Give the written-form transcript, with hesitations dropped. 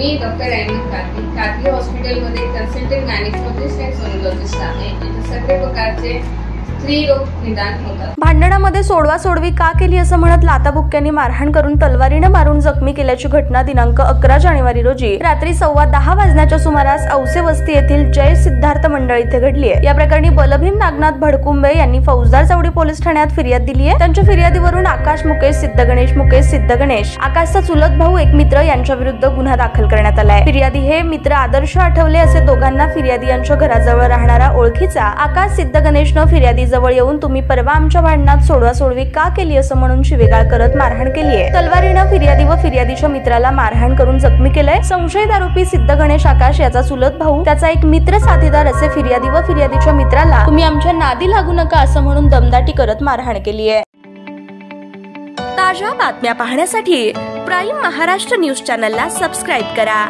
मी doctor Ahmad कातली हॉस्पिटलमध्ये consultant gynaecologist आणि sonologist आहे. इथे सगळे प्रकारचे स्त्री रोग निदान होतात. भांडणामध्ये सोडवासोडवी का केली असं म्हणत लाथाबुक्क्यांनी मारहाण करून तलवारीने मारून जखमी केल्याची घटना दिनांक 11 जानेवारी रोजी रात्री 10:15 वाजण्याच्या सुमारास औसे वस्ती येथील जय सिद्धार्थ मंडळ इथे घडली आहे. या प्रकरणी बलभीम नागनाथ भडकुंबे यांनी फौजदार चौडी पोलीस ठाण्यात फिर्याद दिली आहे. त्यांच्या फिर्यादीवरून आकाश मुकेश सिद्ध गणेश आकाशचा चुलत भाऊ एक मित्र यांच्या विरुद्ध गुन्हा दाखल करण्यात आलाय. फिर्यादी हे मित्र आदर्श आठवले असे दोघांना फिर्यादी यांच्या घराजवळ राहणारा ओळखीचा आकाश सिद्ध गणेशनं फिर्यादी जवळ येऊन तुम्ही परवा आमच्या भांडणात सोडवासोडवी का केली असं म्हणून शिवीगाळ करत मारहाण केली आहे. तलवारीनं फिर्यादी व फिर्यादीच्या मित्राला मारहाण करून जखमी केलंय. संशयित आरोपी सिद्ध गणेश आकाश याचा चुलत भाऊ त्याचा एक मित्र साथीदार असे फिर्यादी व फिर्यादीच्या मित्राला तुम्ही आमच्या नादी लागू नका असं म्हणून दमदाटी करत मारहाण केली आहे. ताज्या बातम्या पाहण्यासाठी प्राईम महाराष्ट्र न्यूज चॅनलला सबस्क्राईब करा.